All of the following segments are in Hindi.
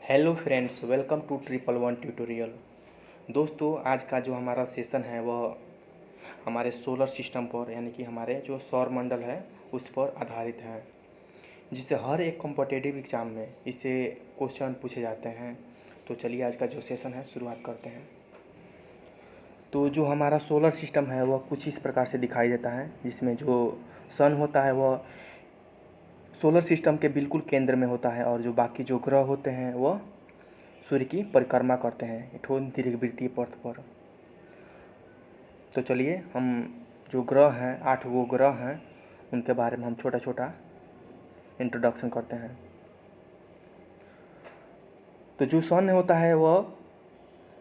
Hello friends, welcome to 111 tutorial. दोस्तों, आज का जो हमारा सेशन है वह हमारे सोलर सिस्टम पर यानी कि हमारे जो सौर मंडल है उस पर आधारित है, जिससे हर एक कॉम्पिटिटिव एग्ज़ाम में इससे क्वेश्चन पूछे जाते हैं। तो चलिए आज का जो सेशन है शुरुआत करते हैं। तो जो हमारा सोलर सिस्टम है वह कुछ इस प्रकार से दिखाई देता है, जिसमें जो सन होता है वह सोलर सिस्टम के बिल्कुल केंद्र में होता है और जो बाकी जो ग्रह होते हैं वह सूर्य की परिक्रमा करते हैं एक दीर्घवृत्तीय पथ पर। तो चलिए हम जो ग्रह हैं 8 वो ग्रह हैं उनके बारे में हम छोटा छोटा इंट्रोडक्शन करते हैं। तो जो सन होता है वह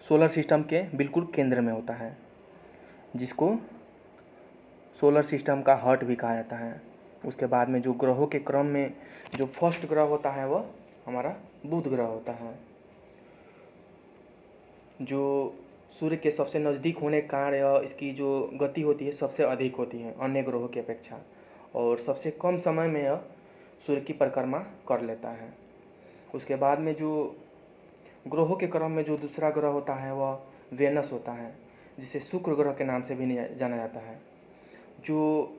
सोलर सिस्टम के बिल्कुल केंद्र में होता है, जिसको सोलर सिस्टम का हार्ट भी कहा जाता है। उसके बाद में जो ग्रहों के क्रम में जो फर्स्ट ग्रह होता है वह हमारा बुध ग्रह होता है, जो सूर्य के सबसे नज़दीक होने के कारण यह इसकी जो गति होती है सबसे अधिक होती है अन्य ग्रहों की अपेक्षा, और सबसे कम समय में यह सूर्य की परिक्रमा कर लेता है। उसके बाद में जो ग्रहों के क्रम में जो दूसरा ग्रह होता है वह वेनस होता है, जिसे शुक्र ग्रह के नाम से भी जाना जाता है, जो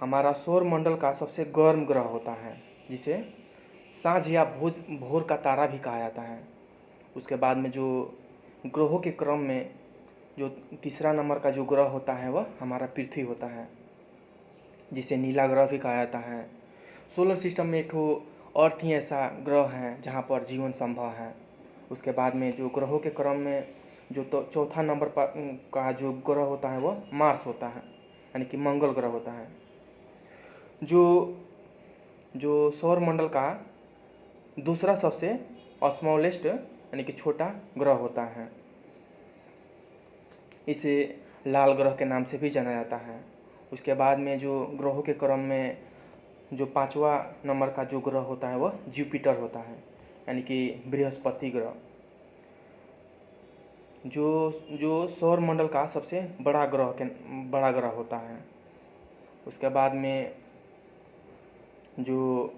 हमारा सौर मंडल का सबसे गर्म ग्रह होता है, जिसे सांझ या भोर का तारा भी कहा जाता है। उसके बाद में जो ग्रहों के क्रम में जो तीसरा नंबर का जो ग्रह होता है वह हमारा पृथ्वी होता है, जिसे नीला ग्रह भी कहा जाता है। सोलर सिस्टम में एक ठो अर्थ ही ऐसा ग्रह है जहाँ पर जीवन संभव है। उसके बाद में जो ग्रहों के क्रम में जो तो चौथा नंबर पर का जो ग्रह होता है वह मार्स होता है, यानी कि मंगल ग्रह होता है, जो जो सौर मंडल का दूसरा सबसे स्मॉलेस्ट यानी कि छोटा ग्रह होता है। इसे लाल ग्रह के नाम से भी जाना जाता है। उसके बाद में जो ग्रहों के क्रम में जो पांचवा नंबर का जो ग्रह होता है वह जुपिटर होता है, यानी कि बृहस्पति ग्रह, जो जो सौर मंडल का सबसे बड़ा ग्रह होता है। उसके बाद में जो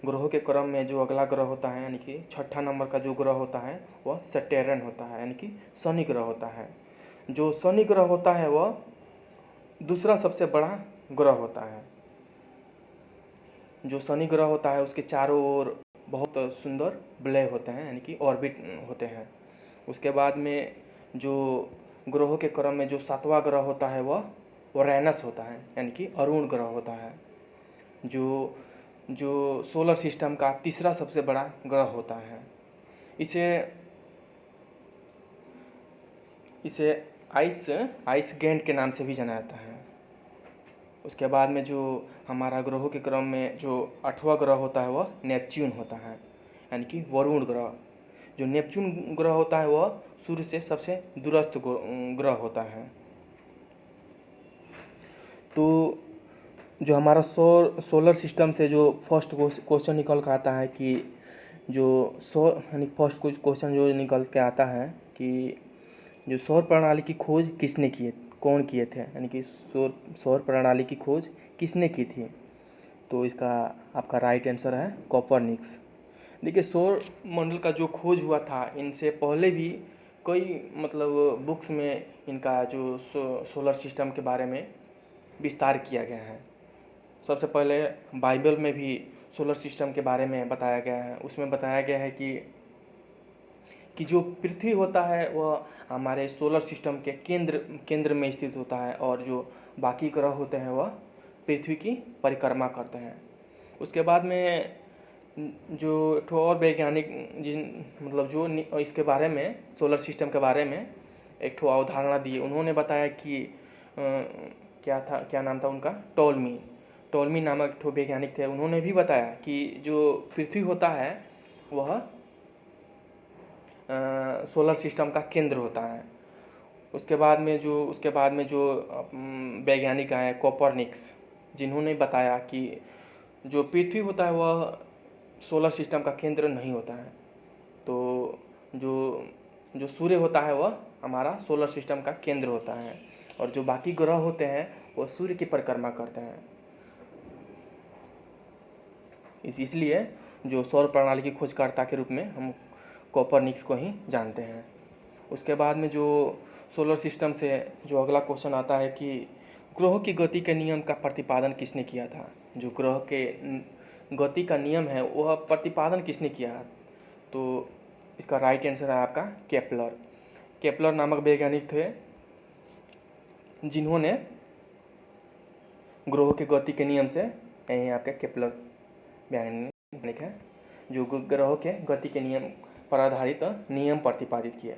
ग्रहों के क्रम में जो अगला ग्रह होता है यानी कि छठा नंबर का जो ग्रह होता है वह सैटर्न होता है, यानी कि शनि ग्रह होता है। जो शनि ग्रह होता है वह दूसरा सबसे बड़ा ग्रह होता है। जो शनि ग्रह होता है उसके चारों ओर बहुत सुंदर वलय होते हैं, यानी कि ऑर्बिट होते हैं। उसके बाद में जो ग्रहों के क्रम में जो सातवां ग्रह होता है वह ओरेनस होता है, यानी कि अरुण ग्रह होता है, जो जो सोलर सिस्टम का तीसरा सबसे बड़ा ग्रह होता है। इसे इसे आइस गैंड के नाम से भी जाना जाता है। उसके बाद में जो हमारा ग्रहों के क्रम में जो 8वां ग्रह होता है वह नेपच्यून होता है, यानी कि वरुण ग्रह। जो नेपच्यून ग्रह होता है वह सूर्य से सबसे दूरस्थ ग्रह होता है। तो जो हमारा सोलर सिस्टम से जो फर्स्ट क्वेश्चन निकल कर आता है कि जो यानी फर्स्ट क्वेश्चन जो निकल के आता है कि जो सौर प्रणाली की खोज किसने की, कौन किए थे, यानी कि सौर प्रणाली की खोज किसने की थी। तो इसका आपका राइट आंसर है कोपरनिकस। देखिए, सौर मंडल का जो खोज हुआ था इनसे पहले भी कई बुक्स में इनका जो सोलर सिस्टम के बारे में विस्तार किया गया है। सबसे पहले बाइबल में भी सोलर सिस्टम के बारे में बताया गया है। उसमें बताया गया है कि जो पृथ्वी होता है वह हमारे सोलर सिस्टम के केंद्र में स्थित होता है, और जो बाकी ग्रह होते हैं वह पृथ्वी की परिक्रमा करते हैं। उसके बाद में जो एक ठो और वैज्ञानिक जो इसके बारे में सोलर सिस्टम के बारे में एक ठो अवधारणा दी, उन्होंने बताया कि क्या नाम था उनका, टोल्मी नामक एक ठो वैज्ञानिक थे। उन्होंने भी बताया कि जो पृथ्वी होता है वह सोलर सिस्टम का केंद्र होता है। उसके बाद में जो वैज्ञानिक आए कोपरनिकस, जिन्होंने बताया कि जो पृथ्वी होता है वह सोलर सिस्टम का केंद्र नहीं होता है। तो जो सूर्य होता है वह हमारा सोलर सिस्टम का केंद्र होता है, और जो बाकी ग्रह होते हैं वह सूर्य की परिक्रमा करते हैं। इसलिए जो सौर प्रणाली की खोजकर्ता के रूप में हम कोपरनिकस को ही जानते हैं। उसके बाद में जो सोलर सिस्टम से जो अगला क्वेश्चन आता है कि ग्रहों की गति के नियम का प्रतिपादन किसने किया था। जो ग्रह के गति का नियम है वह प्रतिपादन किसने किया। तो इसका राइट आंसर है आपका केपलर। केपलर नामक वैज्ञानिक थे जिन्होंने ग्रहों के गति के नियम से, यही आपका केपलर वैज्ञानिक है जो ग्रहों के गति के नियम पर आधारित नियम प्रतिपादित किए।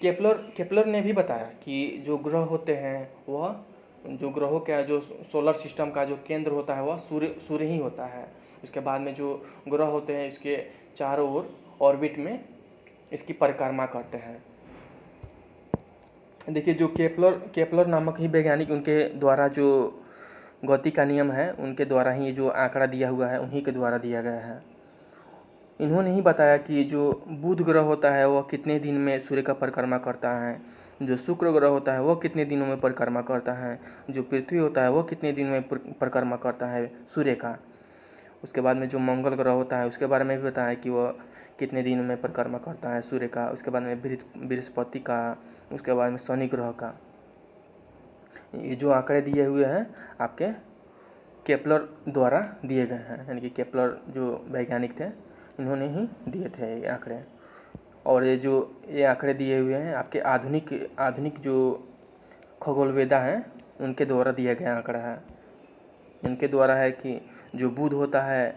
केपलर ने भी बताया कि जो ग्रह होते हैं वह, जो ग्रहों का जो सोलर सिस्टम का जो केंद्र होता है वह सूर्य ही होता है। उसके बाद में जो ग्रह होते हैं इसके चारों ओर ऑर्बिट में इसकी परिक्रमा करते हैं। देखिए जो केपलर नामक ही वैज्ञानिक, उनके द्वारा जो गति का नियम है उनके द्वारा ही जो आंकड़ा दिया हुआ है उन्हीं के द्वारा दिया गया है। इन्होंने ही बताया कि जो बुध ग्रह होता है वह कितने दिन में सूर्य का परिक्रमा करता है, जो शुक्र ग्रह होता है वह कितने दिनों में परिक्रमा करता है, जो पृथ्वी होता है वह कितने दिन में परिक्रमा करता है सूर्य का। उसके बाद में जो मंगल ग्रह होता है उसके बारे में भी बताया कि वह कितने दिनों में परिक्रमा करता है सूर्य का। उसके बाद में बृहस्पति का, उसके बाद में शनि ग्रह का। ये जो आंकड़े दिए हुए हैं आपके केपलर द्वारा दिए गए हैं, यानी कि केपलर जो वैज्ञानिक थे इन्होंने ही दिए थे ये आंकड़े। और ये आंकड़े दिए हुए हैं आपके आधुनिक जो खगोलवेदा हैं उनके द्वारा दिया गया आंकड़ा है। इनके द्वारा है कि जो बुध होता है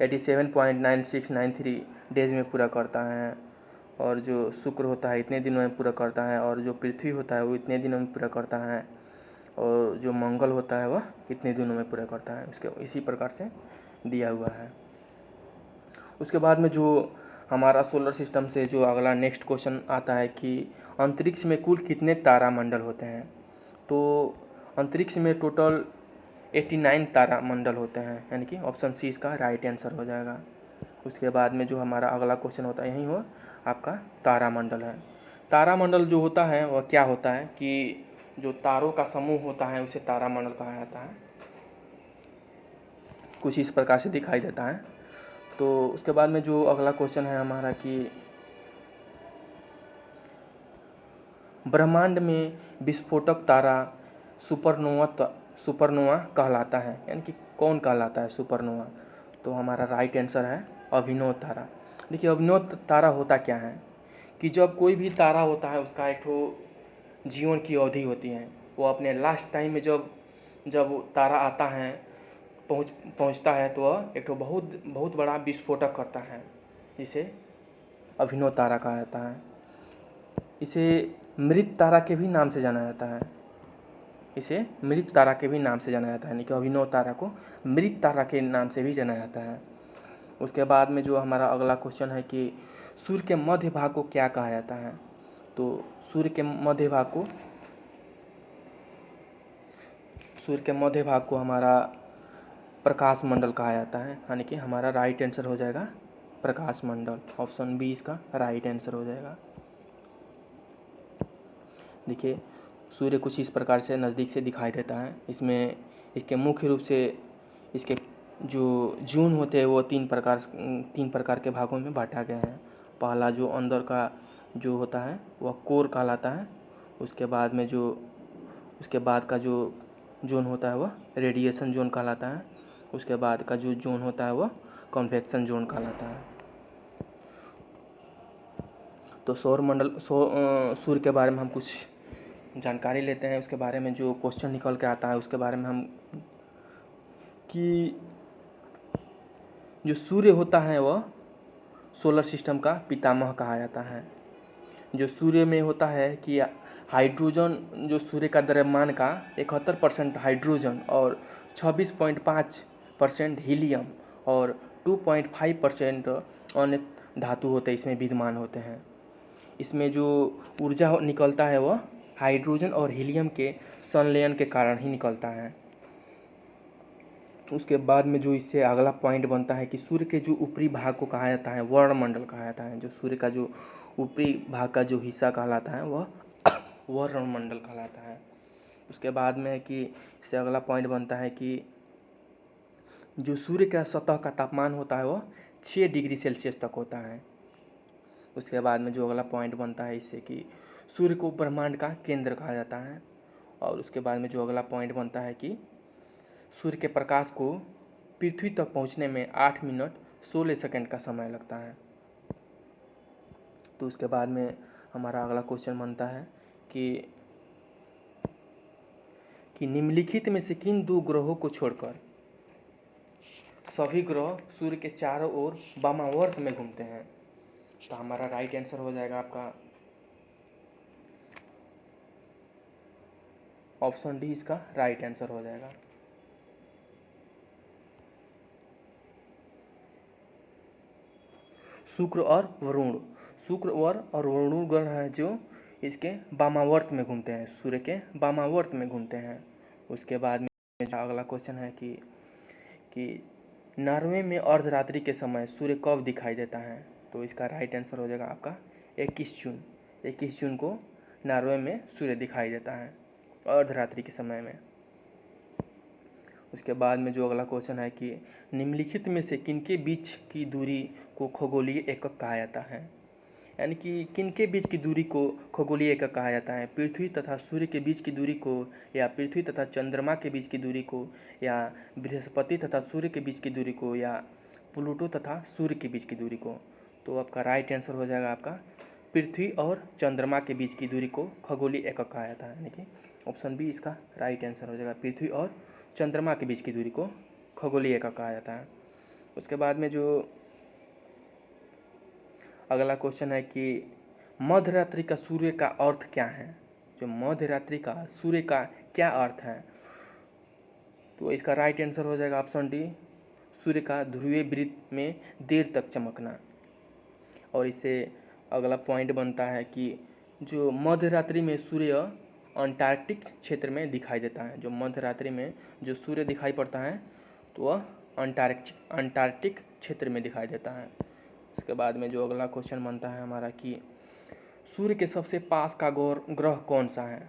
87.9693 डेज में पूरा करता है, और जो शुक्र होता है इतने दिनों में पूरा करता है, और जो पृथ्वी होता है वो इतने दिनों में पूरा करता है, और जो मंगल होता है वह इतने दिनों में पूरा करता है। उसके इसी प्रकार से दिया हुआ है। उसके बाद में जो हमारा सोलर सिस्टम से जो अगला नेक्स्ट क्वेश्चन आता है कि अंतरिक्ष में कुल कितने तारामंडल होते हैं। तो अंतरिक्ष में टोटल 89 तारामंडल होते हैं, यानी कि ऑप्शन सी इसका राइट आंसर हो जाएगा। उसके बाद में जो हमारा अगला क्वेश्चन होता है यही हो आपका तारामंडल है। तारामंडल जो होता है वह क्या होता है कि जो तारों का समूह होता है उसे तारामंडल कहा जाता है। कुछ इस प्रकार से दिखाई देता है। तो उसके बाद में जो अगला क्वेश्चन है हमारा कि ब्रह्मांड में विस्फोटक तारा सुपरनोवा कहलाता है, यानी कि कौन कहलाता है सुपरनोवा। तो हमारा राइट आंसर है अभिनव तारा। देखिए अभिनव तारा होता क्या है कि जब कोई भी तारा होता है उसका एक ठो जीवन की अवधि होती है। वो अपने लास्ट टाइम में जब तारा आता है पहुंचता है तो वह एक ठो बहुत बड़ा विस्फोटक करता है, जिसे अभिनव तारा कहा जाता है। इसे मृत तारा के भी नाम से जाना जाता है। इसे मृत तारा के भी नाम से जाना जाता है, यानी कि अभिनव तारा को मृत तारा के नाम से भी जाना जाता है। उसके बाद में जो हमारा अगला क्वेश्चन है कि सूर्य के मध्य भाग को क्या कहा जाता है। तो सूर्य के मध्य भाग को हमारा प्रकाश मंडल कहा जाता है, यानी कि हमारा राइट आंसर हो जाएगा प्रकाश मंडल। ऑप्शन बी इसका राइट आंसर हो जाएगा। देखिए सूर्य कुछ इस प्रकार से नज़दीक से दिखाई देता है। इसमें इसके मुख्य रूप से इसके जो जून होते हैं वो तीन प्रकार के भागों में बांटा गया है। पहला जो अंदर का जो होता है वह कोर कहलाता है। उसके बाद का जो जोन होता है वह रेडिएशन जोन कहलाता है। उसके बाद का जो जोन होता है वह कन्वेक्शन जोन कहलाता है। तो सूर्य के बारे में हम कुछ जानकारी लेते हैं। उसके बारे में जो क्वेश्चन निकल के आता है उसके बारे में हम कि जो सूर्य होता है वह सोलर सिस्टम का पितामह कहा जाता है। जो सूर्य में होता है कि हाइड्रोजन, जो सूर्य का द्रव्यमान का 71% हाइड्रोजन और 26.5% हीलियम और 2.5% अन्य धातु होते हैं इसमें विद्यमान होते हैं। इसमें जो ऊर्जा निकलता है वह हाइड्रोजन और हीलियम के संलयन के कारण ही निकलता है। उसके बाद में जो इससे अगला पॉइंट बनता है कि सूर्य के जो ऊपरी भाग को कहा जाता है वर्णमंडल कहा जाता है। जो सूर्य का जो ऊपरी भाग का जो हिस्सा कहलाता है वह वर्णमंडल कहलाता है। उसके बाद में कि इससे अगला पॉइंट बनता है कि जो सूर्य का सतह का तापमान होता है वह 6 डिग्री सेल्सियस तक होता है। उसके बाद में जो अगला पॉइंट बनता है इससे कि सूर्य को ब्रह्मांड का केंद्र कहा जाता है। और उसके बाद में जो अगला पॉइंट बनता है कि सूर्य के प्रकाश को पृथ्वी तक पहुंचने में 8 मिनट 16 सेकंड का समय लगता है। तो उसके बाद में हमारा अगला क्वेश्चन बनता है कि निम्नलिखित में से किन 2 ग्रहों को छोड़कर सभी ग्रह सूर्य के चारों ओर वामावर्त में घूमते हैं। तो हमारा राइट आंसर हो जाएगा आपका ऑप्शन डी, इसका राइट आंसर हो जाएगा। शुक्र और वरुण, शुक्र और वरुण ग्रह हैं जो इसके वामावर्त में घूमते हैं, सूर्य के वामावर्त में घूमते हैं। उसके बाद में अगला क्वेश्चन है कि नॉर्वे में अर्धरात्रि के समय सूर्य कब दिखाई देता है। तो इसका राइट आंसर हो जाएगा आपका 21 जून। 21 जून को नॉर्वे में सूर्य दिखाई देता है अर्धरात्रि के समय में। उसके बाद में जो अगला क्वेश्चन है कि निम्नलिखित में से किनके बीच की दूरी को खगोलीय एकक कहा जाता है। यानी कि किनके बीच की दूरी को खगोलीय एकक कहा जाता है। पृथ्वी तथा सूर्य के बीच की दूरी को, या पृथ्वी तथा चंद्रमा के बीच की दूरी को, या बृहस्पति तथा सूर्य के बीच की दूरी को, या प्लूटो तथा सूर्य के बीच की दूरी को। तो आपका राइट आंसर हो जाएगा आपका पृथ्वी और चंद्रमा के बीच की दूरी को खगोलीय एकक कहा जाता है। यानी कि ऑप्शन बी इसका राइट आंसर हो जाएगा, पृथ्वी और चंद्रमा के बीच की दूरी को खगोलीय एकक कहा जाता है। उसके बाद में जो अगला क्वेश्चन है कि मध्यरात्रि का सूर्य का अर्थ क्या है। जो मध्यरात्रि का सूर्य का क्या अर्थ है। तो इसका राइट आंसर हो जाएगा ऑप्शन डी, सूर्य का ध्रुवीय वृत्त में देर तक चमकना। और इससे अगला पॉइंट बनता है कि जो मध्यरात्रि में सूर्य अंटार्कटिक क्षेत्र में दिखाई देता है। जो मध्यरात्रि में जो सूर्य दिखाई पड़ता है तो वह अंटार्कटिक क्षेत्र में दिखाई देता है। उसके बाद में जो अगला क्वेश्चन बनता है हमारा कि सूर्य के सबसे पास का ग्रह कौन सा है।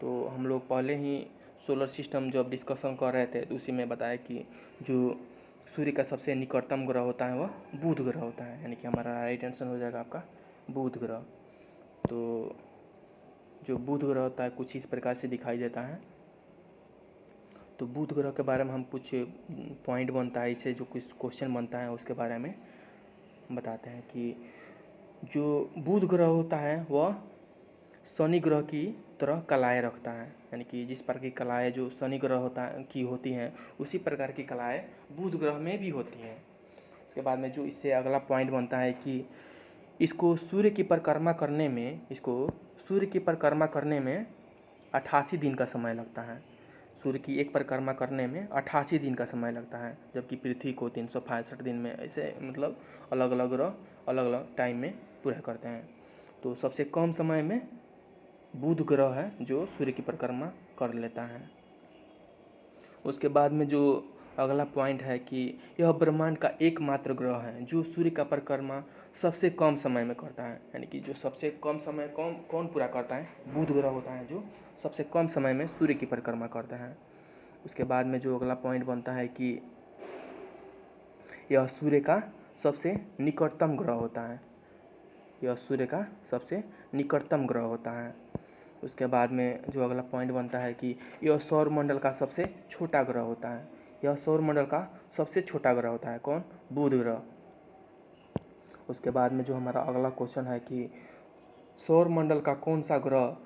तो हम लोग पहले ही सोलर सिस्टम जब डिस्कशन कर रहे थे तो उसी में बताया कि जो सूर्य का सबसे निकटतम ग्रह होता है वह बुध ग्रह होता है। यानी कि हमारा राइट आंसर हो जाएगा आपका बुध ग्रह। तो जो बुध ग्रह होता है कुछ इस प्रकार से दिखाई देता है। तो बुध ग्रह के बारे में हम कुछ पॉइंट बनता है, इससे जो कुछ क्वेश्चन बनता है उसके बारे में बताते हैं कि जो बुध ग्रह होता है वह शनि ग्रह की तरह कलाएँ रखता है। यानी कि जिस प्रकार की कलाएँ जो शनि ग्रह होती हैं उसी प्रकार की कलाएँ बुध ग्रह में भी होती हैं। उसके बाद में जो इससे अगला पॉइंट बनता है कि इसको सूर्य की परिक्रमा करने में 88 दिन का समय लगता है। सूर्य की एक परिक्रमा करने में 88 दिन का समय लगता है, जबकि पृथ्वी को 365 दिन में, ऐसे मतलब अलग अलग ग्रह अलग अलग टाइम में पूरा करते हैं। तो सबसे कम समय में बुध ग्रह है जो सूर्य की परिक्रमा कर लेता है। उसके बाद में जो अगला पॉइंट है कि यह ब्रह्मांड का एकमात्र ग्रह है जो सूर्य का परिक्रमा सबसे कम समय में करता है। यानी कि जो सबसे कम समय कौन पूरा करता है, बुध ग्रह होता है जो सबसे कम समय में सूर्य की परिक्रमा करता है। उसके बाद में जो अगला पॉइंट बनता है कि यह सूर्य का सबसे निकटतम ग्रह होता है। यह सूर्य का सबसे निकटतम ग्रह होता है। उसके बाद में जो अगला पॉइंट बनता है कि यह सौरमंडल का सबसे छोटा ग्रह होता है। यह सौरमंडल का सबसे छोटा ग्रह होता है कौन, बुध ग्रह। उसके बाद में जो हमारा अगला क्वेश्चन है कि सौरमंडल का कौन सा ग्रह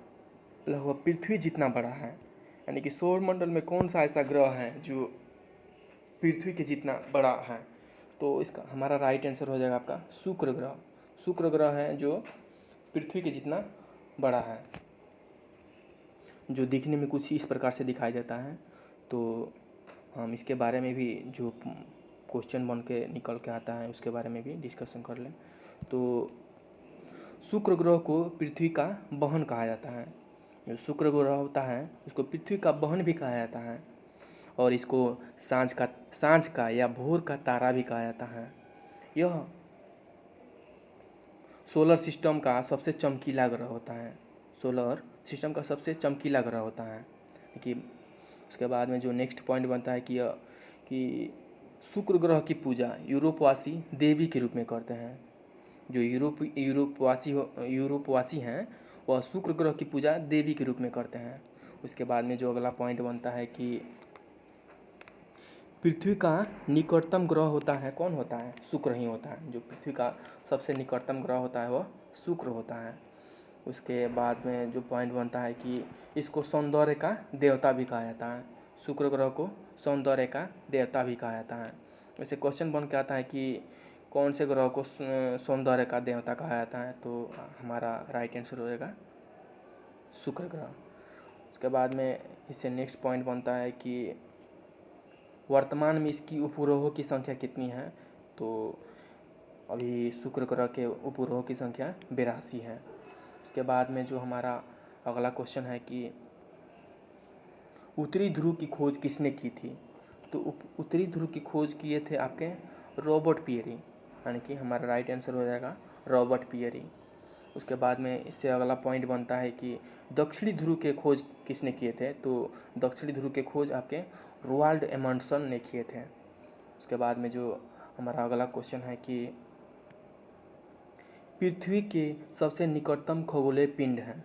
लगभग पृथ्वी जितना बड़ा है। यानी कि सौरमंडल में कौन सा ऐसा ग्रह है जो पृथ्वी के जितना बड़ा है। तो इसका हमारा राइट आंसर हो जाएगा आपका शुक्र ग्रह। शुक्र ग्रह है जो पृथ्वी के जितना बड़ा है, जो दिखने में कुछ इस प्रकार से दिखाई देता है। तो हम इसके बारे में भी जो क्वेश्चन बन के निकल के आता है उसके बारे में भी डिस्कशन कर लें। तो शुक्र ग्रह को पृथ्वी का बहन कहा जाता है। जो शुक्र ग्रह होता है उसको पृथ्वी का बहन भी कहा जाता है, और इसको सांझ का या भोर का तारा भी कहा जाता है। यह सोलर सिस्टम का सबसे चमकीला ग्रह होता है। सोलर सिस्टम का सबसे चमकीला ग्रह होता है। कि उसके बाद में जो नेक्स्ट पॉइंट बनता है कि शुक्र ग्रह की पूजा यूरोपवासी देवी के रूप में करते हैं। जो यूरोपवासी हैं वह शुक्र ग्रह की पूजा देवी के रूप में करते हैं। उसके बाद में जो अगला पॉइंट बनता है कि पृथ्वी का निकटतम ग्रह होता है, कौन होता है? शुक्र ही होता है। जो पृथ्वी का सबसे निकटतम ग्रह होता है वह शुक्र होता है। उसके बाद में जो पॉइंट बनता है कि इसको सौंदर्य का देवता भी कहा जाता है। शुक्र ग्रह को सौंदर्य का देवता भी कहा जाता है। वैसे क्वेश्चन बन के आता है कि कौन से ग्रह को सौंदर्य का देवता कहा जाता है, तो हमारा राइट आंसर हो जाएगा शुक्र ग्रह। उसके बाद में इससे नेक्स्ट पॉइंट बनता है कि वर्तमान में इसकी उपग्रहों की संख्या कितनी है, तो अभी शुक्र ग्रह के उपग्रहों की संख्या 82 है। उसके बाद में जो हमारा अगला क्वेश्चन है कि उत्तरी ध्रुव की खोज किसने की थी, तो उत्तरी ध्रुव की खोज किए थे आपके रॉबर्ट पियरी, यानी कि हमारा राइट आंसर हो जाएगा रॉबर्ट पियरी। उसके बाद में इससे अगला पॉइंट बनता है कि दक्षिणी ध्रुव के खोज किसने किए थे, तो दक्षिणी ध्रुव के खोज आपके रोवाल्ड एमंडसन ने किए थे। उसके बाद में जो हमारा अगला क्वेश्चन है कि पृथ्वी के सबसे निकटतम खगोलीय पिंड है,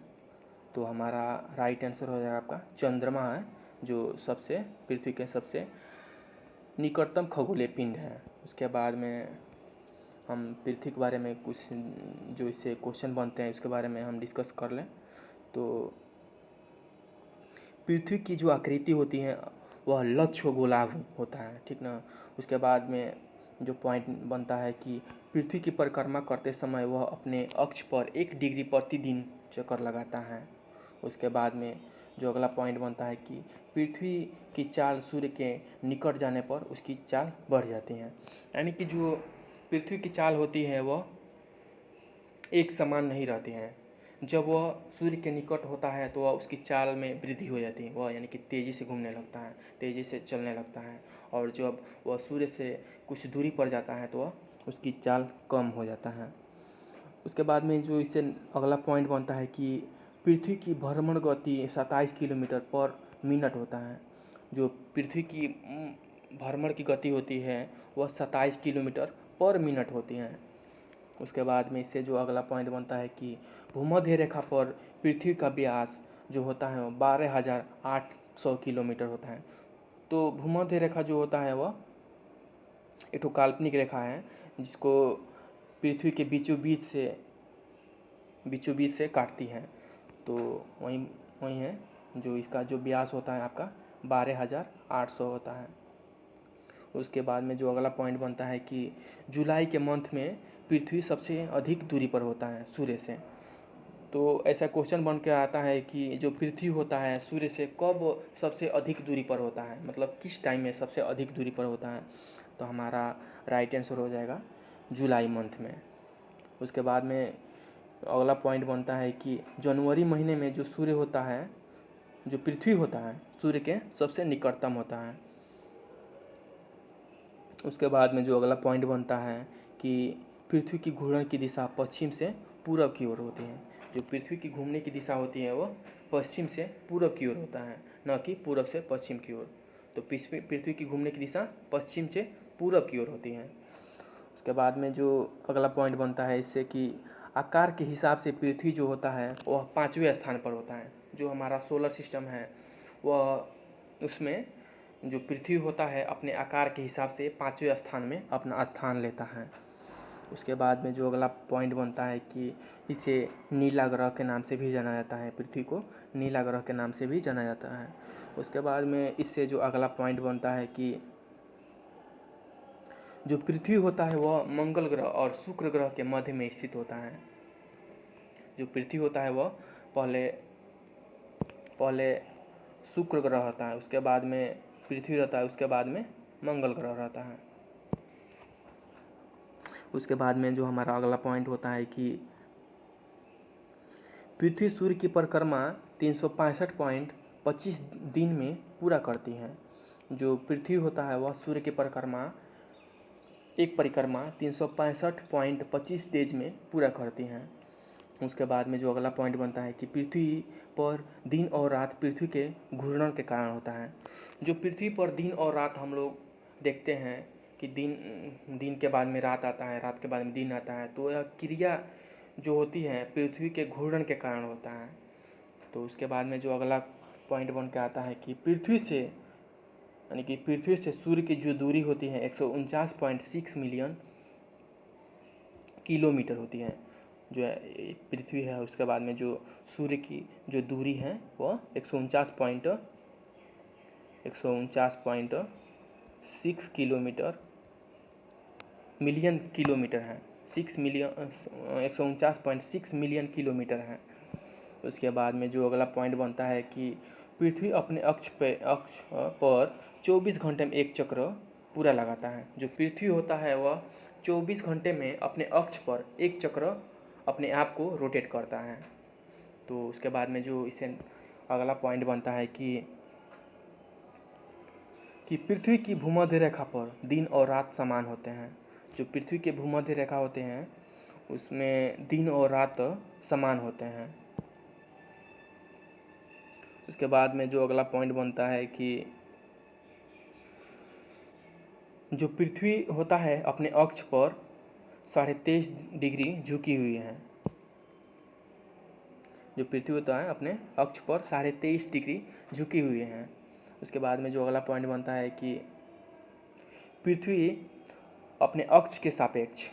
तो हमारा राइट आंसर हो जाएगा आपका चंद्रमा है, जो सबसे पृथ्वी के सबसे निकटतम खगोलीय पिंड है। उसके बाद में हम पृथ्वी के बारे में कुछ जो इससे क्वेश्चन बनते हैं उसके बारे में हम डिस्कस कर लें। तो पृथ्वी की जो आकृति होती है वह लक्ष्य गोलाभ होता है, ठीक ना। उसके बाद में जो पॉइंट बनता है कि पृथ्वी की परिक्रमा करते समय वह अपने अक्ष पर 1 डिग्री प्रतिदिन चक्कर लगाता है। उसके बाद में जो अगला पॉइंट बनता है कि पृथ्वी की चाल सूर्य के निकट जाने पर उसकी चाल बढ़ जाती है, यानी कि जो पृथ्वी की चाल होती है वह एक समान नहीं रहती है। जब वह सूर्य के निकट होता है तो वह उसकी चाल में वृद्धि हो जाती है, वह यानी कि तेज़ी से घूमने लगता है, तेज़ी से चलने लगता है। और जब वह सूर्य से कुछ दूरी पर जाता है तो वह उसकी चाल कम हो जाता है। उसके बाद में जो इससे अगला पॉइंट बनता है कि पृथ्वी की भ्रमण गति 27 किलोमीटर पर मिनट होता है। जो पृथ्वी की भ्रमण की गति होती है वह 27 किलोमीटर पर मिनट होती है। उसके बाद में इससे जो अगला पॉइंट बनता है कि भूमध्य रेखा पर पृथ्वी का व्यास जो होता है वो 12,800 किलोमीटर होता है। तो भूमध्य रेखा जो होता है वह एक तो काल्पनिक रेखा है जिसको पृथ्वी के बीचों बीच से काटती है। तो वही है जो इसका जो व्यास होता है आपका 12,800 होता है। उसके बाद में जो अगला पॉइंट बनता है कि जुलाई के मंथ में पृथ्वी सबसे अधिक दूरी पर होता है सूर्य से। तो ऐसा क्वेश्चन बन के आता है कि जो पृथ्वी होता है सूर्य से कब सबसे अधिक दूरी पर होता है, मतलब किस टाइम में सबसे अधिक दूरी पर होता है, तो हमारा राइट आंसर हो जाएगा जुलाई मंथ में। उसके बाद में अगला पॉइंट बनता है कि जनवरी महीने में जो सूर्य होता है, जो पृथ्वी होता है सूर्य के सबसे निकटतम होता है। उसके बाद में जो अगला पॉइंट बनता है कि पृथ्वी की घूर्णन की दिशा पश्चिम से पूरब की ओर होती है। जो पृथ्वी की घूमने की दिशा होती है वह पश्चिम से पूरब की ओर होता है, न कि पूरब से पश्चिम की ओर। तो पृथ्वी की घूमने की दिशा पश्चिम से पूरब की ओर होती है। उसके बाद में जो अगला पॉइंट बनता है इससे कि आकार के हिसाब से पृथ्वी जो होता है वह 5वें स्थान पर होता है। जो हमारा सोलर सिस्टम है वह उसमें जो पृथ्वी होता है अपने आकार के हिसाब से 5वें स्थान में अपना स्थान लेता है। उसके बाद में जो अगला पॉइंट बनता है कि इसे नीला ग्रह के नाम से भी जाना जाता है, पृथ्वी को नीला ग्रह के नाम से भी जाना जाता है। उसके बाद में इससे जो अगला पॉइंट बनता है कि जो पृथ्वी होता है वह मंगल ग्रह और शुक्र ग्रह के मध्य में स्थित होता है। जो पृथ्वी होता है वह पहले शुक्र ग्रह होता है, उसके बाद में पृथ्वी रहता है, उसके बाद में मंगल ग्रह रहता है। उसके बाद में जो हमारा अगला पॉइंट होता है कि पृथ्वी सूर्य की परिक्रमा 365.25 दिन में पूरा करती है। जो पृथ्वी होता है वह सूर्य की परिक्रमा 365.25 डेज में पूरा करती हैं। उसके बाद में जो अगला पॉइंट बनता है कि पृथ्वी पर दिन और रात पृथ्वी के घूर्णन के कारण होता है। जो पृथ्वी पर दिन और रात हम लोग देखते हैं कि दिन के बाद में रात आता है, रात के बाद में दिन आता है, तो यह क्रिया जो होती है पृथ्वी के घूर्णन के कारण होता है। तो उसके बाद में जो अगला पॉइंट बन के आता है कि पृथ्वी से सूर्य की जो दूरी होती है 149.6 मिलियन किलोमीटर होती है जो पृथ्वी है। उसके बाद में जो सूर्य की जो दूरी है वह 149.6 मिलियन किलोमीटर है। 149.6 मिलियन किलोमीटर है। उसके बाद में जो अगला पॉइंट बनता है कि पृथ्वी अपने अक्ष पर 24 घंटे में एक चक्र पूरा लगाता है। जो पृथ्वी होता है वह 24 घंटे में अपने अक्ष पर एक चक्र अपने आप को रोटेट करता है। तो उसके बाद में जो इसे अगला पॉइंट बनता है कि पृथ्वी की भूमध्य रेखा पर दिन और रात समान होते हैं। जो पृथ्वी के भूमध्य रेखा होते हैं उसमें दिन और रात समान होते हैं। उसके बाद में जो अगला पॉइंट बनता है कि जो पृथ्वी होता है अपने अक्ष पर 23.5 डिग्री झुकी हुई है। जो पृथ्वी होता है अपने अक्ष पर 23.5 डिग्री झुकी हुई है। उसके बाद में जो अगला पॉइंट बनता है कि पृथ्वी अपने अक्ष के सापेक्ष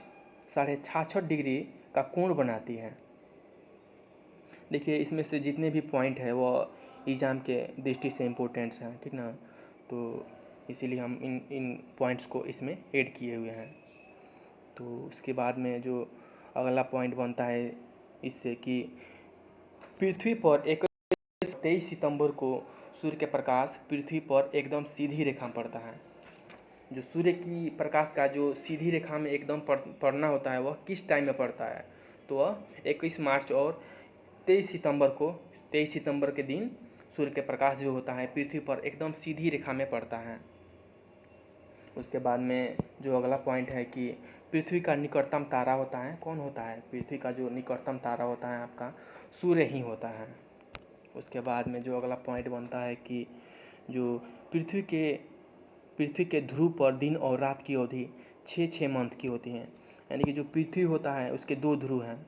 66.5 डिग्री का कोण बनाती है। देखिए इसमें से जितने भी पॉइंट है वो एग्ज़ाम के दृष्टि से इम्पोर्टेंट्स हैं, ठीक ना। तो इसीलिए हम इन पॉइंट्स को इसमें ऐड किए हुए हैं। तो उसके बाद में जो अगला पॉइंट बनता है इससे कि पृथ्वी पर 23 सितंबर को सूर्य के प्रकाश पृथ्वी पर एकदम सीधी रेखा में पड़ता है। जो सूर्य की प्रकाश का जो सीधी रेखा में एकदम पड़ना होता है वह किस टाइम में पड़ता है, तो वह 21 मार्च और 23 सितंबर के दिन सूर्य के प्रकाश जो होता है पृथ्वी पर एकदम सीधी रेखा में पड़ता है। उसके बाद में जो अगला पॉइंट है कि पृथ्वी का निकटतम तारा होता है, कौन होता है? पृथ्वी का जो निकटतम तारा होता है आपका सूर्य ही होता है। उसके बाद में जो अगला पॉइंट बनता है कि जो पृथ्वी के ध्रुव पर दिन और रात की अवधि 6 मंथ की होती है। यानी कि जो पृथ्वी होता है उसके 2 ध्रुव हैं,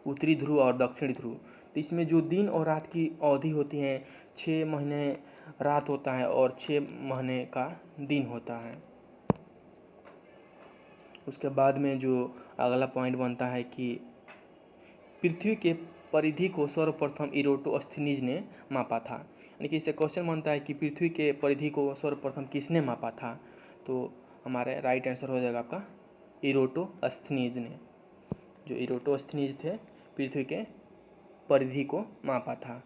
उत्तरी ध्रुव और दक्षिणी ध्रुव। तो इसमें जो दिन और रात की अवधि होती है 6 महीने रात होता है और 6 महीने का दिन होता है। उसके बाद में जो अगला पॉइंट बनता है कि पृथ्वी के परिधि को सर्वप्रथम इरोटोस्थनीज ने मापा था। यानी कि इससे क्वेश्चन बनता है कि पृथ्वी के परिधि को सर्वप्रथम किसने मापा था, तो हमारे राइट आंसर हो जाएगा आपका इरोटोस्थनीज ने। जो इरोटोस्थनीज थे पृथ्वी के परिधि को मापा था।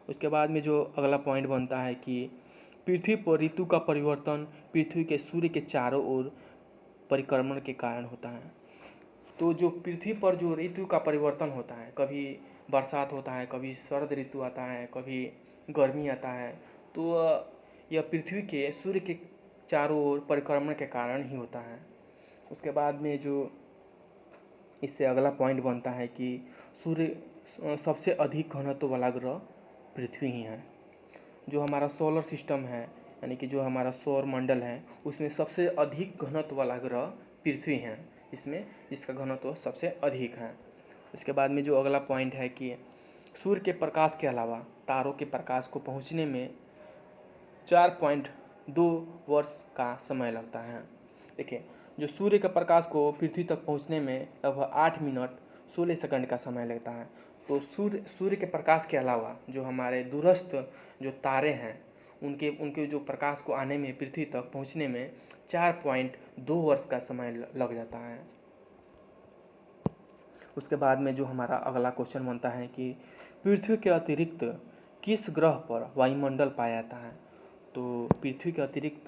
उसके बाद में जो अगला पॉइंट बनता है कि पृथ्वी पर ऋतु का परिवर्तन पृथ्वी के सूर्य के चारों ओर परिक्रमण के कारण होता है। तो जो पृथ्वी पर जो ऋतु का परिवर्तन होता है, कभी बरसात होता है, कभी शरद ऋतु आता है, कभी गर्मी आता है, तो यह पृथ्वी के सूर्य के चारों ओर परिक्रमण के कारण ही होता है। उसके बाद में जो इससे अगला पॉइंट बनता है कि सूर्य सबसे अधिक घनत्व वाला ग्रह पृथ्वी ही है। जो हमारा सोलर सिस्टम है यानी कि जो हमारा सौर मंडल है उसमें सबसे अधिक घनत्व वाला ग्रह पृथ्वी है, इसका घनत्व सबसे अधिक है। उसके बाद में जो अगला पॉइंट है कि सूर्य के प्रकाश के अलावा तारों के प्रकाश को पहुंचने में 4.2 वर्ष का समय लगता है। देखिए जो सूर्य के प्रकाश को पृथ्वी तक पहुंचने में लगभग 8 मिनट 16 सेकंड का समय लगता है। तो सूर्य के प्रकाश के अलावा जो हमारे दूरस्थ जो तारे हैं उनके जो प्रकाश को आने में पृथ्वी तक पहुंचने में 4.2 वर्ष का समय लग जाता है। उसके बाद में जो हमारा अगला क्वेश्चन बनता है कि पृथ्वी के अतिरिक्त किस ग्रह पर वायुमंडल पाया जाता है, तो पृथ्वी के अतिरिक्त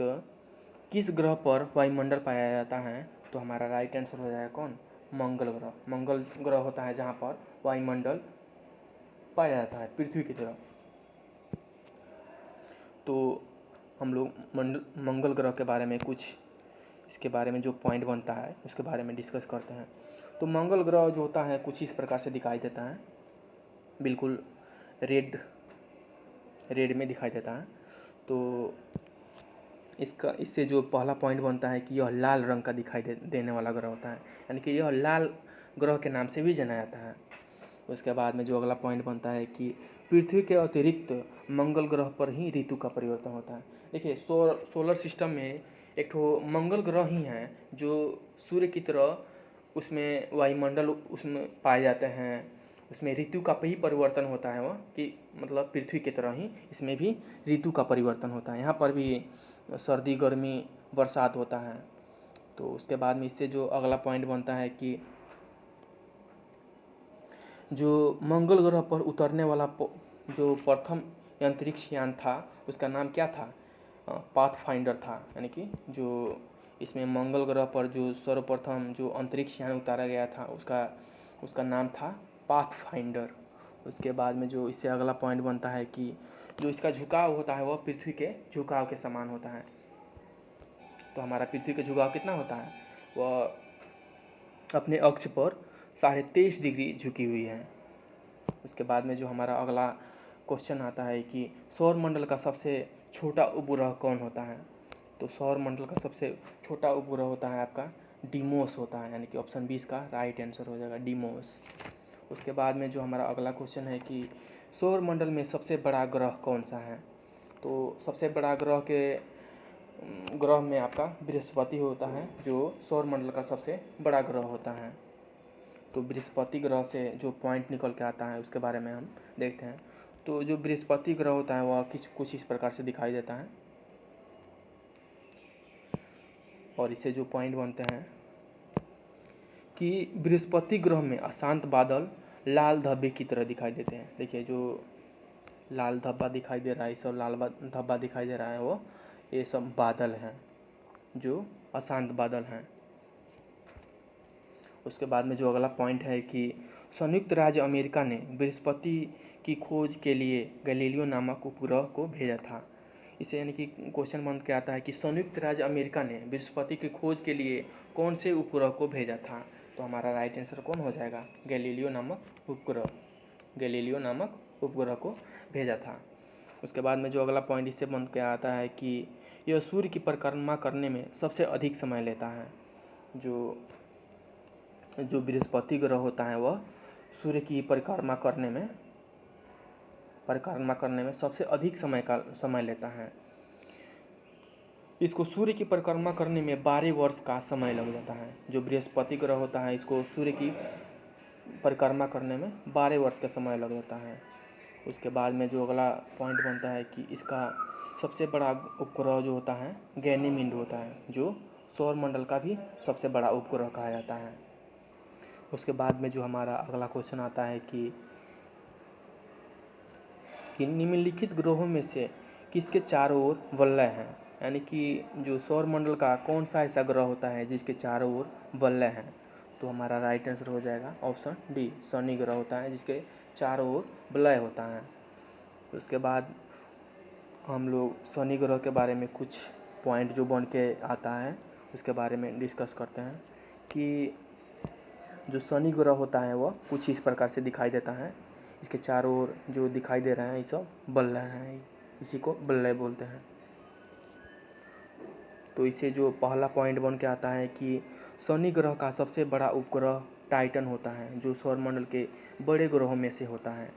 किस ग्रह पर वायुमंडल पाया जाता है, तो हमारा राइट आंसर हो जाएगा कौन? मंगल ग्रह। मंगल ग्रह होता है जहाँ पर वायुमंडल पाया जाता है पृथ्वी की तरह। तो हम लोग मंगल ग्रह के बारे में कुछ इसके बारे में जो पॉइंट बनता है उसके बारे में डिस्कस करते हैं। तो मंगल ग्रह जो होता है कुछ इस प्रकार से दिखाई देता है, बिल्कुल रेड में दिखाई देता है। तो इससे जो पहला पॉइंट बनता है कि यह लाल रंग का दिखाई देने वाला ग्रह होता है, यानी कि यह लाल ग्रह के नाम से भी जाना जाता है। उसके बाद में जो अगला पॉइंट बनता है कि पृथ्वी के अतिरिक्त मंगल ग्रह पर ही ऋतु का परिवर्तन होता है। देखिए, सोलर सिस्टम में एक ठो मंगल ग्रह ही हैं जो सूर्य की तरह उसमें वायुमंडल उसमें पाए जाते हैं, उसमें ऋतु का ही परिवर्तन होता है, वह कि मतलब पृथ्वी की तरह ही इसमें भी ऋतु का परिवर्तन होता है। यहाँ पर भी सर्दी गर्मी बरसात होता है। तो उसके बाद में इससे जो अगला पॉइंट बनता है कि जो मंगल ग्रह पर उतरने वाला जो प्रथम अंतरिक्ष यान था उसका नाम क्या था? पाथफाइंडर था। यानी कि जो इसमें मंगल ग्रह पर जो सर्वप्रथम जो अंतरिक्ष यान उतारा गया था उसका नाम था पाथफाइंडर। उसके बाद में जो इससे अगला पॉइंट बनता है कि जो इसका झुकाव होता है वह पृथ्वी के झुकाव के समान होता है। तो हमारा पृथ्वी का झुकाव कितना होता है? वह अपने अक्ष पर 23.5 डिग्री झुकी हुई है। उसके बाद में जो हमारा अगला क्वेश्चन आता है कि सौर मंडल का सबसे छोटा उपग्रह कौन होता है? तो सौर मंडल का सबसे छोटा उपग्रह होता है आपका डीमोस होता है, यानी कि ऑप्शन 20 का राइट आंसर हो जाएगा डीमोस। उसके बाद में जो हमारा अगला क्वेश्चन है कि सौर मंडल में सबसे बड़ा ग्रह कौन सा है? तो सबसे बड़ा ग्रह में आपका बृहस्पति होता है, जो सौर मंडल का सबसे बड़ा ग्रह होता है। तो बृहस्पति ग्रह से जो पॉइंट निकल के आता है उसके बारे में हम देखते हैं। तो जो बृहस्पति ग्रह होता है वह कुछ इस प्रकार से दिखाई देता है, और इससे जो पॉइंट बनते हैं कि बृहस्पति ग्रह में अशांत बादल लाल धब्बे की तरह दिखाई देते हैं। देखिए, जो लाल धब्बा दिखाई दे रहा है, ये सब लाल धब्बा दिखाई दे रहा है, वो ये सब बादल हैं, जो अशांत बादल हैं। उसके बाद में जो अगला पॉइंट है कि संयुक्त राज्य अमेरिका ने बृहस्पति की खोज के लिए गैलीलियो नामक उपग्रह को भेजा था। इसे यानी कि क्वेश्चन बन के आता है कि संयुक्त राज्य अमेरिका ने बृहस्पति की खोज के लिए कौन से उपग्रह को भेजा था? तो हमारा राइट आंसर कौन हो जाएगा? गैलीलियो नामक उपग्रह को भेजा था। उसके बाद में जो अगला पॉइंट इससे बन के आता है कि यह सूर्य की परिक्रमा करने में सबसे अधिक समय लेता है। जो बृहस्पति ग्रह होता है वह सूर्य की परिक्रमा करने में सबसे अधिक समय लेता है। इसको सूर्य की परिक्रमा करने में 12 वर्ष का समय लग जाता है। जो बृहस्पति ग्रह होता है इसको सूर्य की परिक्रमा करने में 12 वर्ष का समय लग जाता है। उसके बाद में जो अगला पॉइंट बनता है कि इसका सबसे बड़ा उपग्रह जो होता है गैनीमीड होता है, जो सौर मंडल का भी सबसे बड़ा उपग्रह कहा जाता है। उसके बाद में जो हमारा अगला क्वेश्चन आता है कि निम्नलिखित ग्रहों में से किसके चारों ओर वलय हैं? यानी कि जो सौर मंडल का कौन सा ऐसा ग्रह होता है जिसके चारों ओर वलय हैं? तो हमारा राइट आंसर हो जाएगा ऑप्शन डी, शनि ग्रह होता है जिसके चारों ओर वलय होता है। उसके बाद हम लोग शनि ग्रह के बारे में कुछ पॉइंट जो बन के आता है उसके बारे में डिस्कस करते हैं कि जो शनि ग्रह होता है वह कुछ इस प्रकार से दिखाई देता है। इसके चारों ओर जो दिखाई दे रहे हैं ये सब बल्ले हैं, इसी को बल्ले बोलते हैं। तो इसे जो पहला पॉइंट बन के आता है कि शनि ग्रह का सबसे बड़ा उपग्रह टाइटन होता है, जो सौरमंडल के बड़े ग्रहों में से होता है।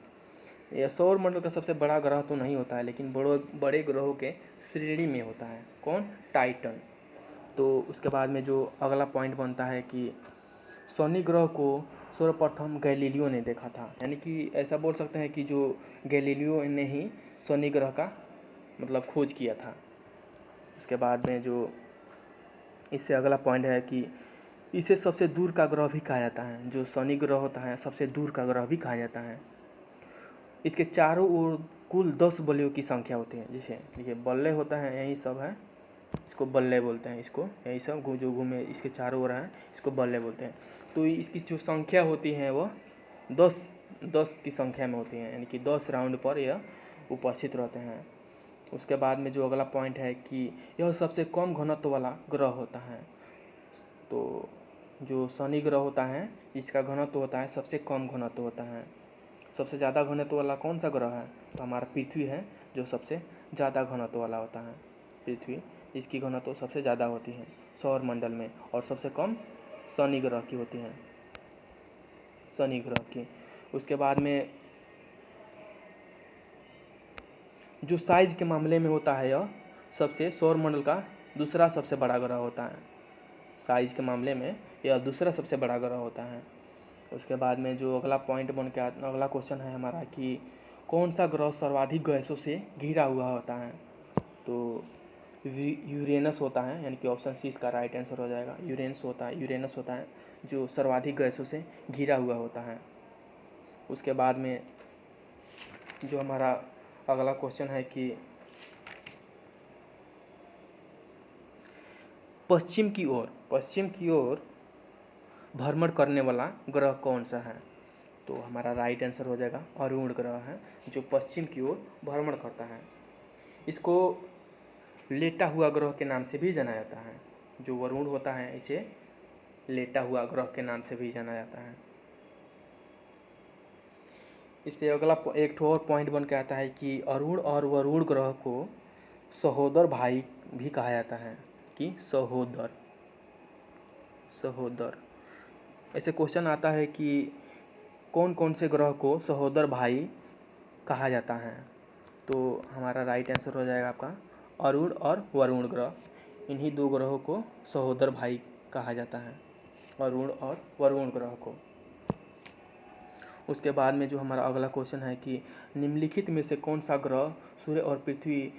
यह सौरमंडल का सबसे बड़ा ग्रह तो नहीं होता है, लेकिन बड़े ग्रहों के श्रेणी में होता है। कौन? टाइटन। तो उसके बाद में जो अगला पॉइंट बनता है कि शनि ग्रह को सर्वप्रथम गैलीलियो ने देखा था। यानी कि ऐसा बोल सकते हैं कि जो गैलीलियो ने ही शनि ग्रह का मतलब खोज किया था। उसके बाद में जो इससे अगला पॉइंट है कि इसे सबसे दूर का ग्रह भी कहा जाता है। जो शनि ग्रह होता है सबसे दूर का ग्रह भी कहा जाता है। इसके चारों ओर कुल 10 बल्लियों की संख्या होती है। जैसे देखिए बल्ले होता है, यही सब है, इसको बल्ले बोलते हैं। इसको यही सब जो घूमे इसके चारों ओर हैं इसको बल्ले बोलते हैं। तो इसकी जो संख्या होती है वह 10 की संख्या में होती है, यानी कि 10 राउंड पर यह उपस्थित रहते हैं। उसके बाद में जो अगला पॉइंट है कि यह सबसे कम घनत्व वाला ग्रह होता है। तो जो शनि ग्रह होता है इसका घनत्व होता है सबसे कम घनत्व होता है। सबसे ज़्यादा घनत्व वाला कौन सा ग्रह है? तो हमारा पृथ्वी है, जो सबसे ज़्यादा घनत्व वाला होता है। पृथ्वी जिसकी घनत्व सबसे ज़्यादा होती है सौर मंडल में, और सबसे कम शनि ग्रह की होती हैं, शनि ग्रह की। उसके बाद में जो साइज के मामले में होता है, यह सबसे सौर मंडल का दूसरा सबसे बड़ा ग्रह होता है। साइज के मामले में यह दूसरा सबसे बड़ा ग्रह होता है। उसके बाद में जो अगला पॉइंट बन के अगला क्वेश्चन है हमारा कि कौन सा ग्रह सर्वाधिक गैसों से घिरा हुआ होता है। तो यूरेनस होता है, यानी कि ऑप्शन सी इसका राइट आंसर हो जाएगा। यूरेनस होता है जो सर्वाधिक गैसों से घिरा हुआ होता है। उसके बाद में जो हमारा अगला क्वेश्चन है कि पश्चिम की ओर भ्रमण करने वाला ग्रह कौन सा है। तो हमारा राइट आंसर हो जाएगा अरुण ग्रह है, जो पश्चिम की ओर भ्रमण करता है। इसको लेटा हुआ ग्रह के नाम से भी जाना जाता है। जो वरुण होता है इसे लेटा हुआ ग्रह के नाम से भी जाना जाता है। इससे अगला एक और पॉइंट बन के आता है कि अरुण और वरुण ग्रह को सहोदर भाई भी कहा जाता है, कि सहोदर। ऐसे क्वेश्चन आता है कि कौन कौन से ग्रह को सहोदर भाई कहा जाता है। तो हमारा राइट आंसर हो जाएगा आपका अरुण और वरुण ग्रह। इन्हीं दो ग्रहों को सहोदर भाई कहा जाता है, अरुण और वरुण ग्रह को। उसके बाद में जो हमारा अगला क्वेश्चन है कि निम्नलिखित में से कौन सा ग्रह सूर्य और पृथ्वी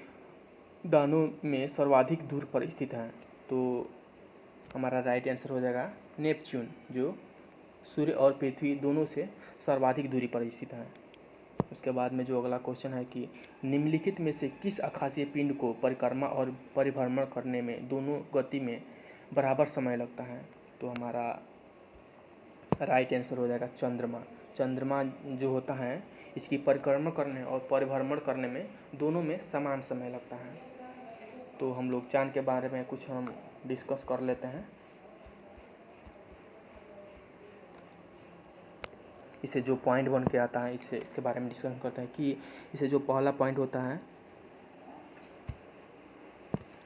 दोनों में सर्वाधिक दूर पर स्थित है। तो हमारा राइट आंसर हो जाएगा नेपच्यून, जो सूर्य और पृथ्वी दोनों से सर्वाधिक दूरी पर स्थित है। उसके बाद में जो अगला क्वेश्चन है कि निम्नलिखित में से किस आकाशीय पिंड को परिक्रमा और परिभ्रमण करने में दोनों गति में बराबर समय लगता है। तो हमारा राइट आंसर हो जाएगा चंद्रमा जो होता है इसकी परिक्रमा करने और परिभ्रमण करने में दोनों में समान समय लगता है। तो हम लोग चांद के बारे में कुछ हम डिस्कस कर लेते हैं। इसे जो पॉइंट बन के आता है इसके बारे में डिस्कस करते हैं कि इसे जो पहला पॉइंट होता है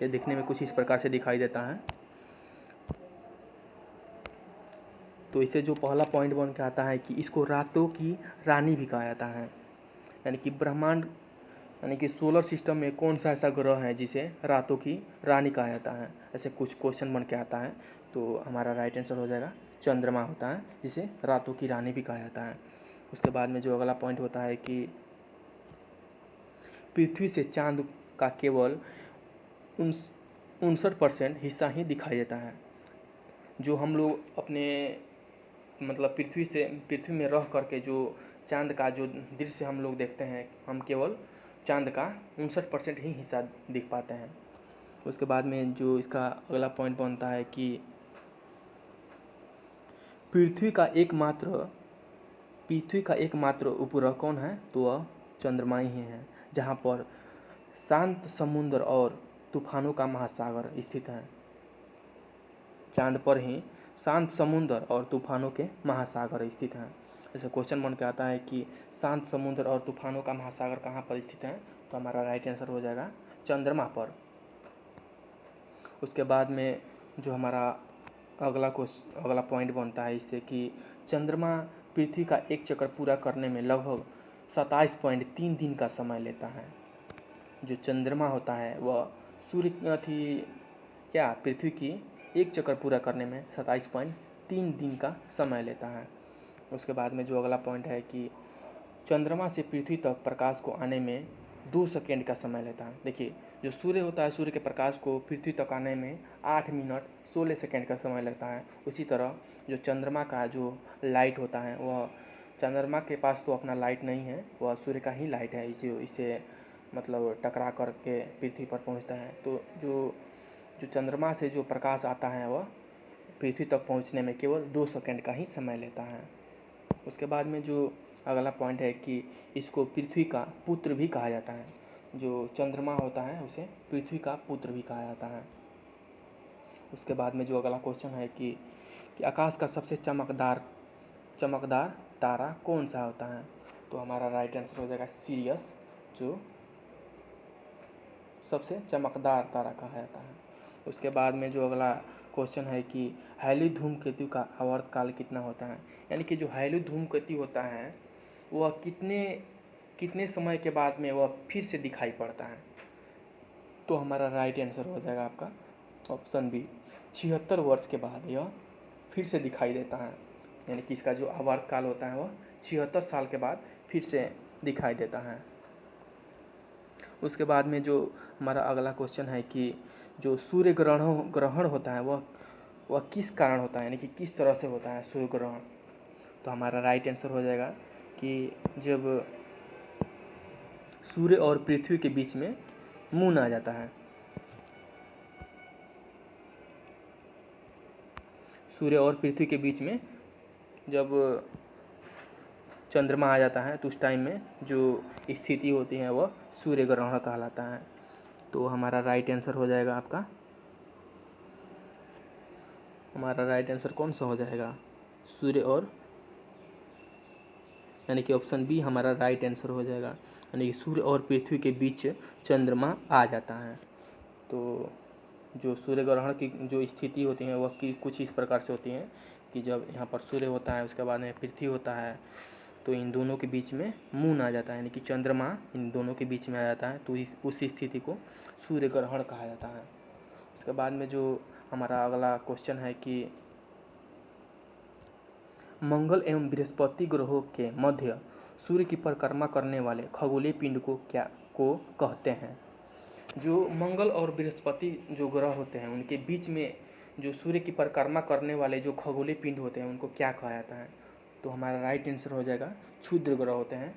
ये दिखने में कुछ इस प्रकार से दिखाई देता है। तो इसे जो पहला पॉइंट बन के आता है कि इसको रातों की रानी भी कहा जाता है, यानी कि ब्रह्मांड यानी कि सोलर सिस्टम में कौन सा ऐसा ग्रह है जिसे रातों की रानी कहा जाता है। ऐसे कुछ क्वेश्चन बन के आता है। तो हमारा राइट आंसर हो जाएगा चंद्रमा होता है जिसे रातों की रानी भी कहा जाता है। उसके बाद में जो अगला पॉइंट होता है कि पृथ्वी से चांद का केवल 59% हिस्सा ही दिखाई देता है। जो हम लोग अपने मतलब पृथ्वी में रह करके जो चांद का जो दृश्य हम लोग देखते हैं, हम केवल चांद का 59% ही हिस्सा दिख पाते हैं। उसके बाद में जो इसका अगला पॉइंट बनता है कि पृथ्वी का एकमात्र उपग्रह कौन है। तो वह चंद्रमा ही है, जहाँ पर शांत समुद्र और तूफानों का महासागर स्थित है। चांद पर ही शांत समुद्र और तूफानों के महासागर स्थित हैं। जैसे क्वेश्चन बन के आता है कि शांत समुद्र और तूफानों का महासागर कहाँ पर स्थित है। तो हमारा राइट आंसर हो जाएगा चंद्रमा पर। उसके बाद में जो हमारा अगला पॉइंट बनता है इससे कि चंद्रमा पृथ्वी का एक चक्कर पूरा करने में लगभग 27.3 दिन का समय लेता है। जो चंद्रमा होता है वह पृथ्वी की एक चक्कर पूरा करने में 27.3 दिन का समय लेता है। उसके बाद में जो अगला पॉइंट है कि चंद्रमा से पृथ्वी तक प्रकाश को आने में 2 सेकेंड का समय लेता है। देखिए, जो सूर्य होता है, सूर्य के प्रकाश को पृथ्वी तक आने में 8 मिनट 16 सेकेंड का समय लगता है। उसी तरह जो चंद्रमा का जो लाइट होता है, वह चंद्रमा के पास तो अपना लाइट नहीं है, वह सूर्य का ही लाइट है। इसे मतलब टकरा करके पृथ्वी पर पहुंचता है। तो जो चंद्रमा से जो प्रकाश आता है वह पृथ्वी तक पहुंचने में केवल 2 सेकेंड का ही समय लेता है। उसके बाद में जो अगला पॉइंट है कि इसको पृथ्वी का पुत्र भी कहा जाता है। जो चंद्रमा होता है उसे पृथ्वी का पुत्र भी कहा जाता है। उसके बाद में जो अगला क्वेश्चन है कि आकाश का सबसे चमकदार तारा कौन सा होता है। तो हमारा राइट आंसर हो जाएगा सबसे चमकदार तारा कहा जाता है। उसके बाद में जो अगला क्वेश्चन है कि हैली धूमकेतु का आवर्तकाल कितना होता है, यानी कि जो हैली धूमकेतु होता है वह कितने कितने समय के बाद में वह फिर से दिखाई पड़ता है। तो हमारा राइट आंसर हो जाएगा आपका ऑप्शन बी, 76 वर्ष के बाद यह फिर से दिखाई देता है, यानी कि इसका जो आवर्तकाल होता है वह 76 साल के बाद फिर से दिखाई देता है। उसके बाद में जो हमारा अगला क्वेश्चन है कि जो सूर्य ग्रहण होता है वह किस कारण होता है, यानी कि किस तरह से होता है सूर्य ग्रहण। तो हमारा राइट आंसर हो जाएगा कि जब सूर्य और पृथ्वी के बीच में मून आ जाता है। सूर्य और पृथ्वी के बीच में जब चंद्रमा आ जाता है तो उस टाइम में जो स्थिति होती है वह सूर्य ग्रहण कहलाता है। तो हमारा राइट आंसर हो जाएगा आपका, हमारा राइट आंसर कौन सा हो जाएगा, सूर्य और, यानी कि ऑप्शन बी हमारा राइट आंसर हो जाएगा, यानी कि सूर्य और पृथ्वी के बीच चंद्रमा आ जाता है। तो जो सूर्य ग्रहण की जो स्थिति होती है वह की कुछ इस प्रकार से होती है कि जब यहाँ पर सूर्य होता है उसके बाद में पृथ्वी होता है तो इन दोनों के बीच में मून आ जाता है, यानी कि चंद्रमा इन दोनों के बीच में आ जाता है, तो उस स्थिति को सूर्य ग्रहण कहा जाता है। उसके बाद में जो हमारा अगला क्वेश्चन है कि मंगल एवं बृहस्पति ग्रहों के मध्य सूर्य की परिक्रमा करने वाले खगोलीय पिंड को कहते हैं। जो मंगल और बृहस्पति जो ग्रह होते हैं उनके बीच में जो सूर्य की परिक्रमा करने वाले जो खगोलीय पिंड होते हैं उनको क्या कहा जाता है। तो हमारा राइट आंसर हो जाएगा क्षुद्र ग्रह होते हैं,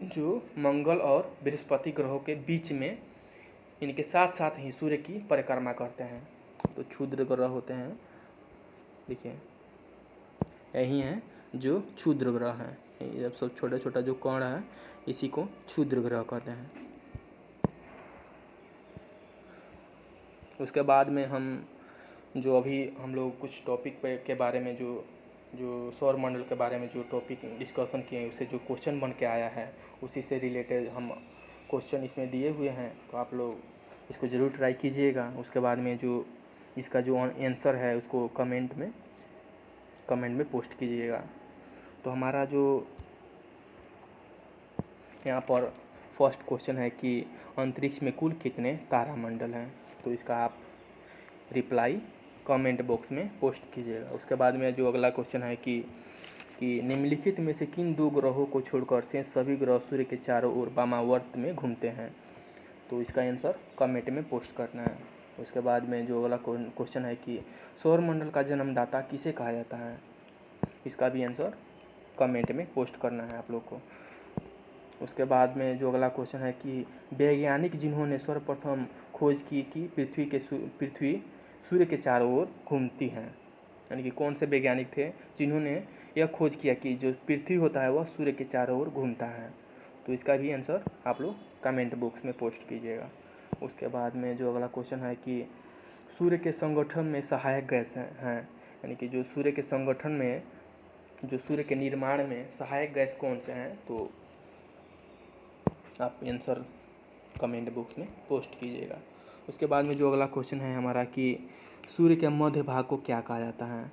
जो मंगल और बृहस्पति ग्रहों के बीच में इनके साथ साथ ही सूर्य की परिक्रमा करते हैं, तो क्षुद्र ग्रह होते हैं। देखिए यही है जो क्षुद्र ग्रह है, ये सब छोटा छोटा जो कण है इसी को क्षुद्र ग्रह कहते हैं। उसके बाद में हम जो अभी हम लोग कुछ टॉपिक के बारे में जो सौर मंडल के बारे में जो टॉपिक डिस्कशन किए हैं उससे जो क्वेश्चन बन के आया है उसी से रिलेटेड हम क्वेश्चन इसमें दिए हुए हैं, तो आप लोग इसको ज़रूर ट्राई कीजिएगा। उसके बाद में जो इसका जो आंसर है उसको कमेंट में पोस्ट कीजिएगा। तो हमारा जो यहाँ पर फर्स्ट क्वेश्चन है कि अंतरिक्ष में कुल कितने तारामंडल हैं, तो इसका आप रिप्लाई कमेंट बॉक्स में पोस्ट कीजिएगा। उसके बाद में जो अगला क्वेश्चन है कि निम्नलिखित में से किन दो ग्रहों को छोड़कर शेष सभी ग्रह सूर्य के चारों ओर वामावर्त में घूमते हैं, तो इसका आंसर कमेंट में पोस्ट करना है। उसके बाद में जो अगला क्वेश्चन है कि सौरमंडल का जन्मदाता किसे कहा जाता है, इसका भी आंसर कमेंट में पोस्ट करना है आप लोग को। उसके बाद में जो अगला क्वेश्चन है कि वैज्ञानिक जिन्होंने सर्वप्रथम खोज की कि पृथ्वी सूर्य के चारों ओर घूमती हैं, यानी कि कौन से वैज्ञानिक थे जिन्होंने यह खोज किया कि जो पृथ्वी होता है वह सूर्य के चारों ओर घूमता है, तो इसका भी आंसर आप लोग कमेंट बॉक्स में पोस्ट कीजिएगा। उसके बाद में जो अगला क्वेश्चन है कि सूर्य के संगठन में सहायक गैस हैं, यानी कि जो सूर्य के संगठन में जो सूर्य के निर्माण में सहायक गैस कौन से हैं, तो आप आंसर कमेंट बॉक्स में पोस्ट कीजिएगा। उसके बाद में जो अगला क्वेश्चन है हमारा कि सूर्य के मध्य भाग को क्या कहा जाता है।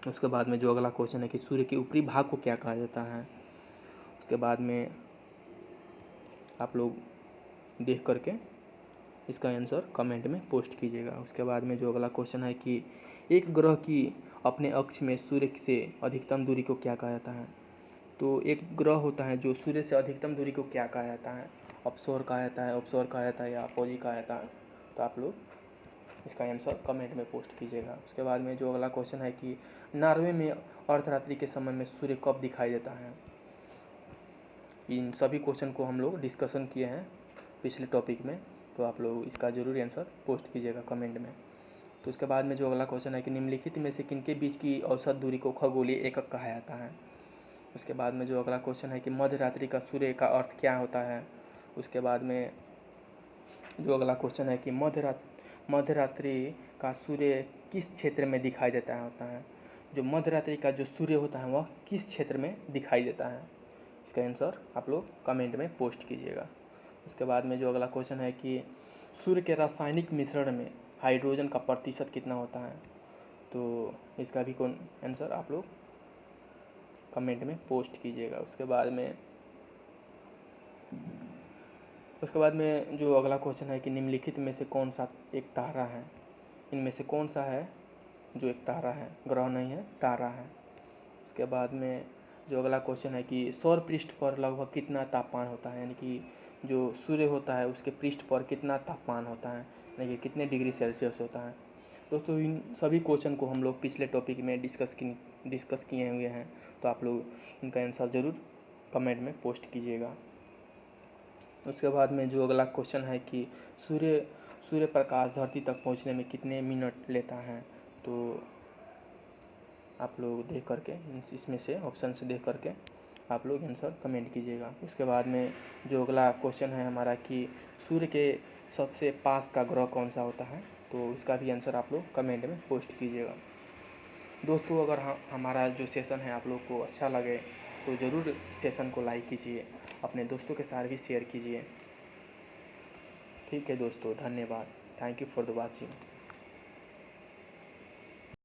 उसके बाद में जो अगला क्वेश्चन है कि सूर्य के ऊपरी भाग को क्या कहा जाता है। उसके बाद में आप लोग देख करके इसका आंसर कमेंट में पोस्ट कीजिएगा। उसके बाद में जो अगला क्वेश्चन है कि एक ग्रह की अपने अक्ष में सूर्य से अधिकतम दूरी को क्या कहा जाता है, तो एक ग्रह होता है जो सूर्य से अधिकतम दूरी को क्या कहा जाता है, अपसौर कहा जाता है, अपसौर कहा जाता है या अपोजी कहा जाता है, तो आप लोग इसका आंसर कमेंट में पोस्ट कीजिएगा। उसके बाद में जो अगला क्वेश्चन है कि नॉर्वे में अर्धरात्रि के समय में सूर्य कब दिखाई देता है। इन सभी क्वेश्चन को हम लोग डिस्कशन किए हैं पिछले टॉपिक में, तो आप लोग इसका ज़रूर आंसर पोस्ट कीजिएगा कमेंट में। तो उसके बाद में जो अगला क्वेश्चन है कि निम्नलिखित में से किनके बीच की औसत दूरी को खगोलीय एकक कहा जाता है। उसके बाद में जो अगला क्वेश्चन है कि मध्य रात्रि का सूर्य का अर्थ क्या होता है। उसके बाद में जो अगला क्वेश्चन है कि मध्य रात्रि का सूर्य किस क्षेत्र में दिखाई देता होता है, जो मध्य रात्रि का जो सूर्य होता है वह किस क्षेत्र में दिखाई देता है, इसका आंसर आप लोग कमेंट में पोस्ट कीजिएगा। उसके बाद में जो अगला क्वेश्चन है कि सूर्य के रासायनिक मिश्रण में हाइड्रोजन का प्रतिशत कितना होता है। तो इसका भी कौन आंसर आप लोग कमेंट में पोस्ट कीजिएगा। उसके बाद में जो अगला क्वेश्चन है कि निम्नलिखित में से कौन सा एक तारा है, इनमें से कौन सा है जो एक तारा है, ग्रह नहीं है तारा है। उसके बाद में जो अगला क्वेश्चन है कि सौर पृष्ठ पर लगभग कितना तापमान होता है, यानी कि जो सूर्य होता है उसके पृष्ठ पर कितना तापमान होता है, यानी कि कितने डिग्री सेल्सियस होता है। दोस्तों इन सभी क्वेश्चन को हम लोग पिछले टॉपिक में डिस्कस किए हुए हैं, तो आप लोग इनका आंसर ज़रूर कमेंट में पोस्ट कीजिएगा। उसके बाद में जो अगला क्वेश्चन है कि सूर्य प्रकाश धरती तक पहुंचने में कितने मिनट लेता है। तो आप लोग देख करके इसमें से ऑप्शन से देख करके आप लोग आंसर कमेंट कीजिएगा। उसके बाद में जो अगला क्वेश्चन है हमारा कि सूर्य के सबसे पास का ग्रह कौन सा होता है, तो इसका भी आंसर आप लोग कमेंट में पोस्ट कीजिएगा। दोस्तों अगर हमारा जो सेशन है आप लोग को अच्छा लगे तो ज़रूर सेशन को लाइक कीजिए, अपने दोस्तों के साथ भी शेयर कीजिए। ठीक है दोस्तों, धन्यवाद। Thank you for the watching.